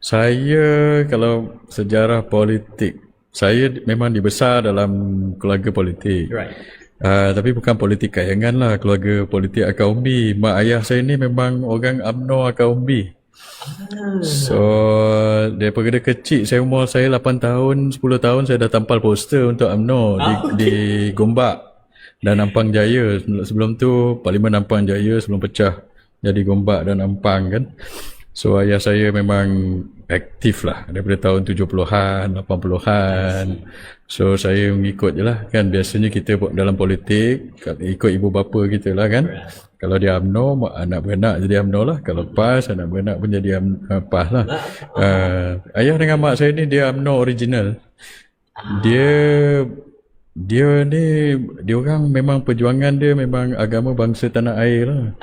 Saya kalau sejarah politik, saya memang dibesar dalam keluarga politik. Right. Tapi bukan politik kayangan lah, keluarga politik akar umbi. Mak ayah saya ni memang orang UMNO akar umbi. So daripada kecil, umur saya 8 tahun, 10 tahun saya dah tampal poster untuk UMNO di Gombak dan Ampang Jaya. Sebelum tu Parlimen Ampang Jaya sebelum pecah jadi Gombak dan Ampang kan. So ayah saya memang aktif lah daripada tahun 70-an, 80-an. So saya mengikut je lah kan. Biasanya kita dalam politik ikut ibu bapa kita lah kan. Kalau dia UMNO, anak beranak jadi UMNO lah. Kalau PAS, anak beranak pun jadi PAS lah. Ayah dengan mak saya ni dia UMNO original. Dia orang memang perjuangan dia memang agama bangsa tanah air lah.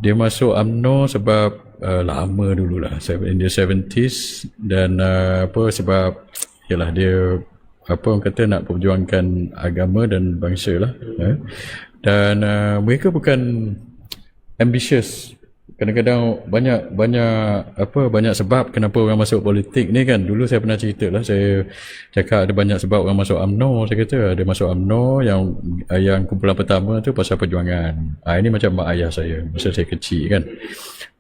Dia masuk UMNO sebab lama dululah, in the 70s dan sebab yalah dia orang kata nak perjuangkan agama dan bangsa lah. Dan mereka bukan ambitious. Kadang-kadang banyak sebab kenapa orang masuk politik ni kan. Dulu saya pernah cerita lah, saya cakap ada banyak sebab orang masuk UMNO. Saya kata ada masuk UMNO yang kumpulan pertama tu pasal perjuangan. Ini macam mak ayah saya masa saya kecil kan.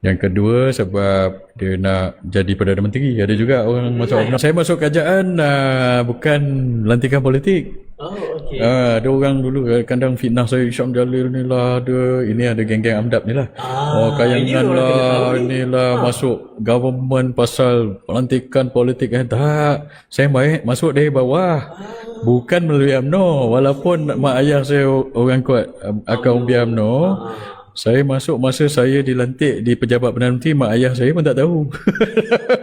Yang kedua sebab dia nak jadi Perdana Menteri. Ada juga orang masuk UMNO. Saya masuk kerajaan bukan lantikan politik. Okay. Ada orang dulu kadang fitnah saya, Syam Jalil ni lah ini ada geng-geng AMDAP ni lah. Kayangan lah, inilah masuk government pasal pelantikan politik. Tak, saya masuk dari bawah. Bukan melalui UMNO. Walaupun mak ayah saya orang kuat akar umbi UMNO, saya masuk masa saya dilantik di pejabat Perdana Menteri, mak ayah saya pun tak tahu.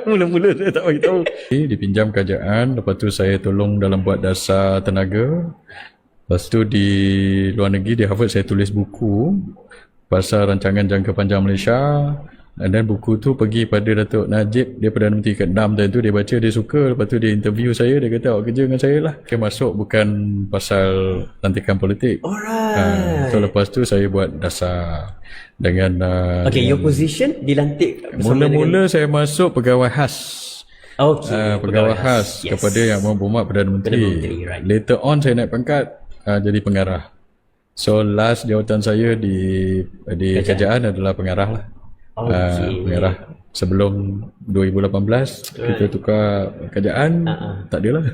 Mula-mula saya tak bagi tahu. Dipinjam kerajaan, lepas tu saya tolong dalam buat dasar tenaga. Lepas tu di luar negeri, di Harvard saya tulis buku pasal rancangan jangka panjang Malaysia. Dan buku tu pergi pada Datuk Najib, dia Perdana Menteri ke-6 dan tu dia baca, dia suka. Lepas tu dia interview saya, dia kata awak kerja dengan saya lah. Saya masuk bukan pasal lantikan politik. Alright. So lepas tu saya buat dasar dengan your position dilantik mula-mula saya masuk pegawai khas. Pegawai khas yes. Kepada Yang Berhormat Perdana Menteri. Right. Later on saya naik pangkat jadi pengarah. So last jawatan saya di kerajaan adalah pengarah lah. Pengarah sebelum 2018 kita tukar kerajaan. Tak adalah.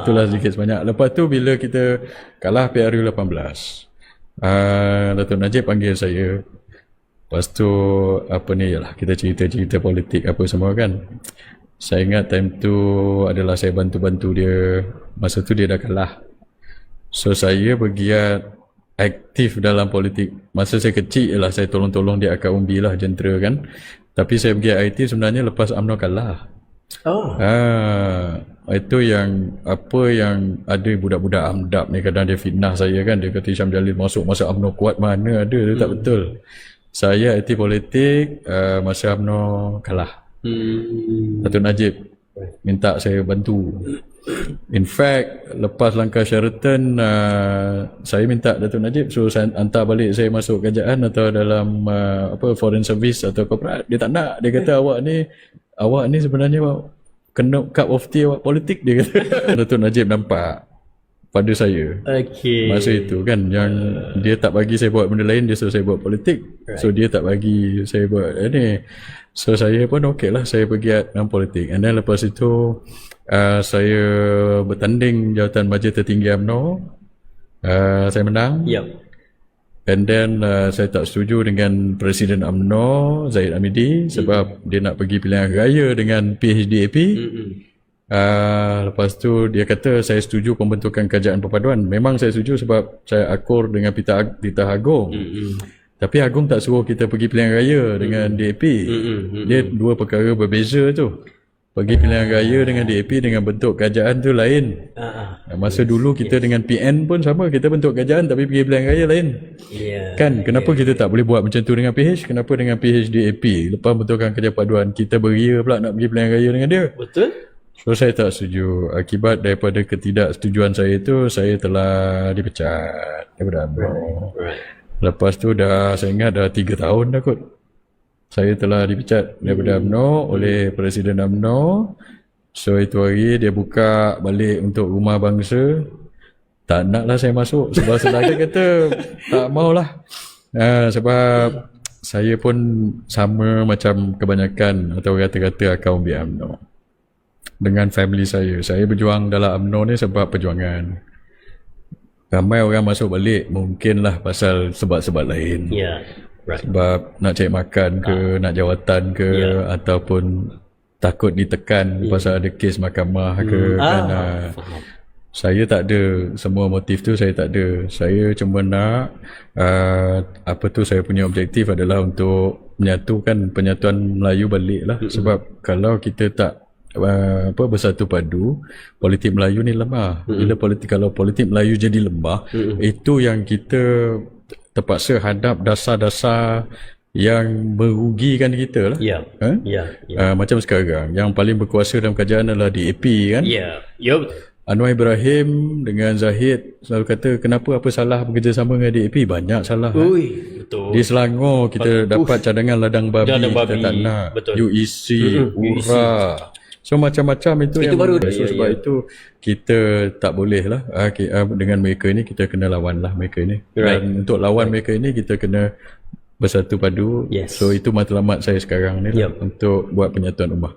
Itulah sedikit sebanyak. Lepas tu bila kita kalah PRU 18, Datuk Najib panggil saya. Lepas tu kita cerita-cerita politik apa semua kan. Saya ingat time tu adalah saya bantu-bantu dia. Masa tu dia dah kalah. So saya bergiat aktif dalam politik. Masa saya kecil ialah saya tolong-tolong dia akar umbi lah, jentera kan. Tapi saya pergi IT sebenarnya lepas UMNO kalah. Itu yang ada budak-budak AMDAP ni kadang dia fitnah saya kan. Dia kata Syam Jalil masuk masa UMNO kuat, mana ada, dia tak betul. Saya aktif politik masa UMNO kalah. Datuk Najib minta saya bantu. In fact, lepas langkah Sheraton, saya minta Datuk Najib suruh saya hantar balik saya masuk kerajaan atau dalam foreign service atau corporate. Dia tak nak. Dia kata awak ni sebenarnya kena cup of tea awak politik, dia kata. Datuk Najib nampak pada saya masa itu kan, yang dia tak bagi saya buat benda lain, dia suruh saya buat politik. So dia tak bagi saya buat ini. So saya pun okey lah, saya pergi dalam politik. And then lepas itu saya bertanding jawatan bajet tertinggi UMNO. Saya menang. And then saya tak setuju dengan Presiden UMNO Zahid Hamidi sebab dia nak pergi pilihan raya dengan PHDAP. Lepas tu dia kata saya setuju pembentukan kerajaan perpaduan. Memang saya setuju sebab saya akur dengan Titah Agong. Tapi Agong tak suruh kita pergi pilihan raya dengan DAP. Dia dua perkara berbeza tu. Pergi pilihan raya dengan DAP dengan bentuk kerajaan tu lain. Masa dulu kita dengan PN pun sama, kita bentuk kerajaan tapi pergi pilihan raya lain. Kan kenapa kita tak boleh buat macam tu dengan PH? Kenapa dengan PHDAP lepas bentukan kerajaan paduan kita beria pula nak pergi pilihan raya dengan dia? Betul. So saya tak setuju. Akibat daripada ketidaksetujuan saya itu, saya telah dipecat daripada UMNO. Lepas tu saya ingat dah 3 tahun dah kot. saya telah dipecat daripada UMNO oleh Presiden UMNO. So itu hari dia buka balik untuk Rumah Bangsa. Tak naklah saya masuk sebab selagi kata tak maulah. Sebab saya pun sama macam kebanyakan atau rata-rata kaum di UMNO. Dengan family saya. Saya berjuang dalam UMNO ni sebab perjuangan. Ramai orang masuk balik mungkinlah pasal sebab-sebab lain. Yeah, right. Sebab nak cari makan ke, nak jawatan ke, ataupun takut ditekan pasal ada kes mahkamah ke. Faham. Saya tak ada semua motif tu, saya tak ada. Saya cuma nak saya punya objektif adalah untuk menyatukan penyatuan Melayu balik lah. Sebab kalau kita tak bersatu padu, politik Melayu ni lemah. Kalau politik Melayu jadi lemah, itu yang kita terpaksa hadap dasar-dasar yang merugikan kita lah. Macam sekarang yang paling berkuasa dalam kerajaan adalah DAP kan. Anwar Ibrahim dengan Zahid selalu kata kenapa apa salah bekerjasama dengan DAP? Banyak salah. Betul. Di Selangor kita dapat cadangan ladang babi, kita tak nak. UEC, URA. So macam-macam itu yang baru. Sebab itu kita tak boleh lah dengan mereka ni, kita kena lawan lah mereka ni. Dan untuk lawan mereka ni kita kena bersatu padu. So itu matlamat saya sekarang ni lah, untuk buat penyatuan ummah.